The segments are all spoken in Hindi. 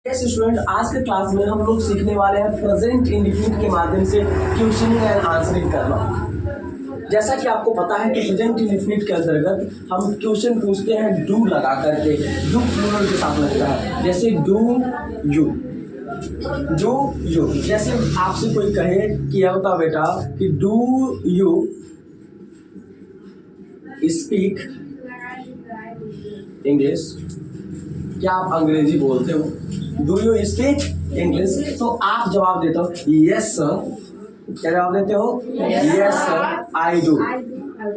यस स्टूडेंट, आज के क्लास में हम लोग सीखने वाले हैं प्रेजेंट इंडेफिनिट के माध्यम से क्वेश्चनिंग एंड आंसरिंग करना। जैसा कि आपको पता है कि प्रेजेंट इंडेफिनिट के अंतर्गत हम क्वेश्चन पूछते हैं डू लगा करके। डू प्लूरल के साथ लगता है, जैसे डू यू। जैसे आपसे कोई कहे कि यह बताओ बेटा कि डू यू स्पीक इंग्लिश, क्या आप अंग्रेजी बोलते हो? Do you speak English? तो आप जवाब देते हो यस सर। क्या जवाब देते हो? Yes sir I do.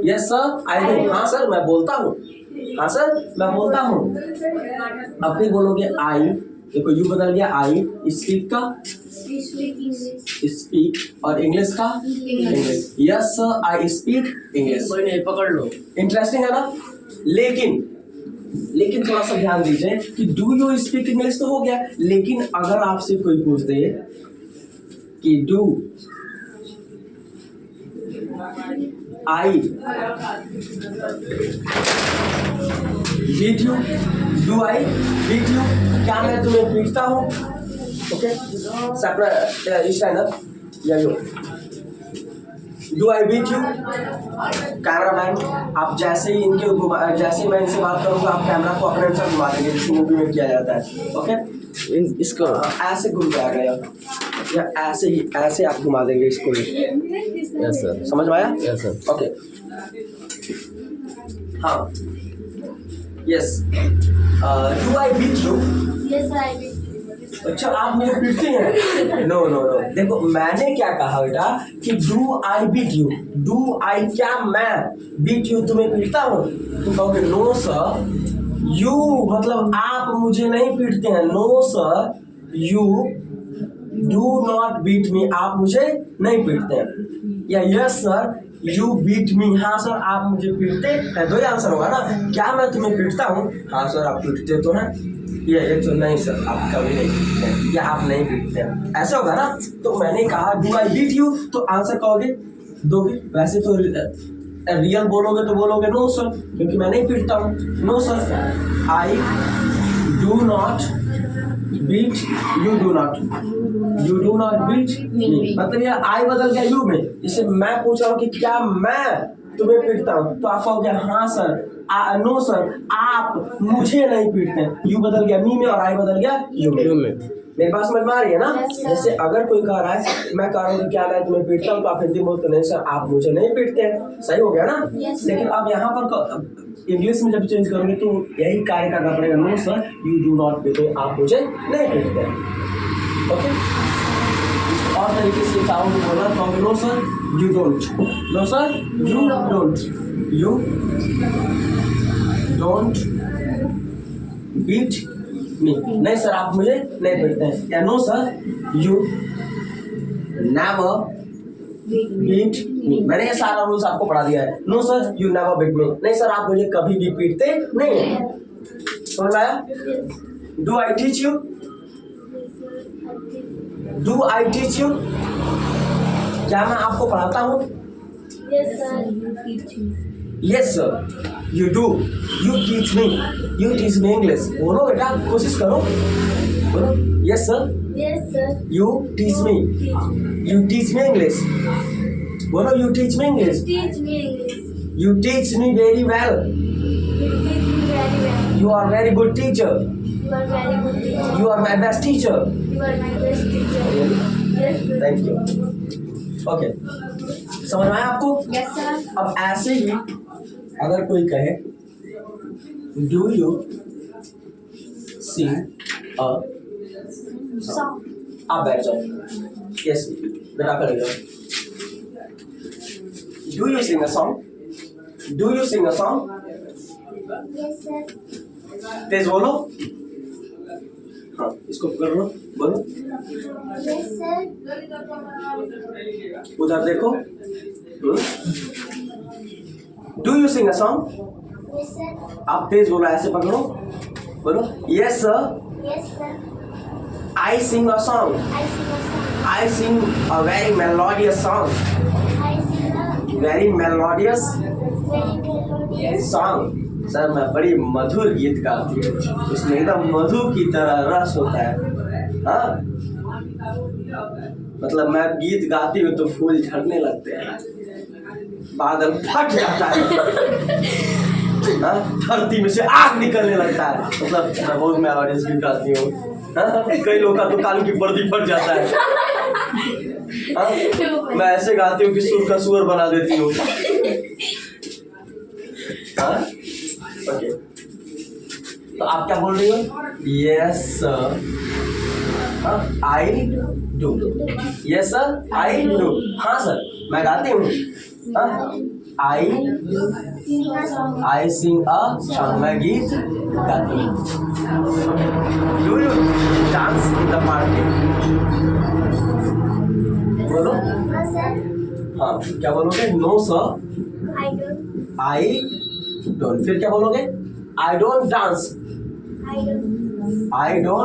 Yes sir I do. हाँ सर मैं बोलता हूँ। हाँ सर मैं बोलता हूँ। अब फिर बोलोगे आई, देखो यू बदल गया आई। स्पीक का स्पीक और इंग्लिश का English. Yes sir I speak English. पकड़ लो। इंटरेस्टिंग है ना? लेकिन थोड़ा सा ध्यान दीजिए कि डू यू स्पीक इंग्लिश तो हो गया, लेकिन अगर आपसे कोई पूछ दे कि do I beat you, do I beat you, क्या मैं तुम्हें पीटता हूँ? ओके स्टैंड अप या you. Do I beat you? Cameraman आप जैसे ही जैसे मैं इनसे बात करूंगा आप कैमरा को अपने अनुसार घुमा देंगे, जिस मूवी में किया जाता है। ओके इसको ऐसे घूम के आ गया या ऐसे आप घुमा देंगे इसको। Yes sir. समझ में आया? Yes sir. ओके हाँ yes. Do I beat you? Yes, I will. अच्छा आप मुझे पीटते हैं? नो देखो मैंने क्या कहा बेटा कि do I beat you. Do I क्या मैं बीट यू तुम्हें पीटता हूँ? तुम कहोगे नो सर यू, मतलब आप मुझे नहीं पीटते हैं। No sir you do not beat me, आप मुझे नहीं पीटते हैं। या yes sir you beat me, हाँ सर आप मुझे पीटते हैं। दो ही आंसर होगा ना, क्या मैं तुम्हें पीटता हूँ? हाँ सर आप पीटते तो हैं। ये एक तो नहीं सर आप कभी नहीं पीटते हैं, या आप नहीं पीटते हैं, ऐसा होगा ना। तो मैंने कहा डू आई बीट यू, तो आंसर कहोगे दोगे। वैसे तो रियल बोलोगे तो बोलोगे नो सर, क्योंकि मैं नहीं पीटता हूँ। No sir I do not beat you, do not beat me. मतलब ये आई बदल गया यू में। इसे मैं पूछ रहा हूँ कि क्या मैं तुम्हें पीटता हूँ, तो आप कहोगे हाँ सर नो सर आप मुझे नहीं पीटते हैं। यू बदल गया मी में और आई बदल गया यू में। मेरी बात समझ में आ रही है ना? जैसे अगर कोई कह रहा है मैं कह रहा हूँ कि क्या मैं तुम्हें पीटता हूँ, तो आप हिंदी बोलते नहीं सर आप मुझे नहीं पीटते हैं। सही हो गया ना? लेकिन अब यहाँ पर इंग्लिश में जब चेंज करोगे तो यही कार्य करना पड़ेगा। No sir you do not पीटे, आप मुझे नहीं पीटते हैं। ओके और तरीके से चाहो तो बोलना तो no sir you don't, no sir you don't beat me, नहीं सर आप मुझे नहीं पीटते हैं। या no sir you never beat me, मैंने ये सारा रूल्स आपको पढ़ा दिया है। No sir you never beat me, नहीं सर आप मुझे कभी भी पीटते नहीं हैं। समझ में आया? Do I teach you? Do I teach you? क्या मैं आपको पढ़ाता हूँ? Yes, sir. You teach me. Yes sir you do. You teach me English. बोलो बेटा कोशिश करो, बोलो yes sir Yes, sir. You teach me, you teach me English. बोलो you teach me English. Teach me English. You teach me very well, You teach me very well. You are very good teacher, You are very good teacher. You are my best teacher. You are my best teacher. Yes, sir. Thank you. Okay समझ में आया आपको? Yes, sir. अब ऐसे ही अगर कोई कहे do you sing a, Song. आप बैठ जाओ। यस बेटा खड़े जाओ। Do you sing a song? Do you sing a song? Yes, sir. तेज बोलो। हाँ इसको कर लो, बोलो। Yes, sir. उधर देखो। Do you sing a song? Yes, sir. आप तेज बोलो, ऐसे पकड़ो, बोलो yes sir Yes, sir. I sing a song. I sing a song. I sing a very melodious song. I sing a very melodious very melodious song. Sir मैं बड़ी मधुर गीत गाती हूँ, उसमें एकदम मधु की तरह रस होता है। हाँ, मतलब मैं गीत गाती हूँ तो फूल झड़ने लगते हैं, बादल फट जाता है, हाँ, धरती में से आग निकलने लगता है। मतलब मैं बहुत मेलोडियस गीत गाती हूँ। हाँ, कई लोगों का तो कान की पर्दी फट जाता है। हाँ, मैं ऐसे गाती हूँ कि सुर का सुअर बना देती हूँ। हाँ, ओके, तो आप क्या बोल रही हो? Yes sir, I do. Yes sir, I do. हाँ सर, मैं गाती हूँ। आई सिंग अ सॉन्ग, मैं गीत गाती हूँ। Do you dance in the party? बोलो। हाँ सर। हाँ, क्या बोलोगे? No sir, I don't. I don't. फिर क्या बोलोगे? I don't dance, I don't. I don't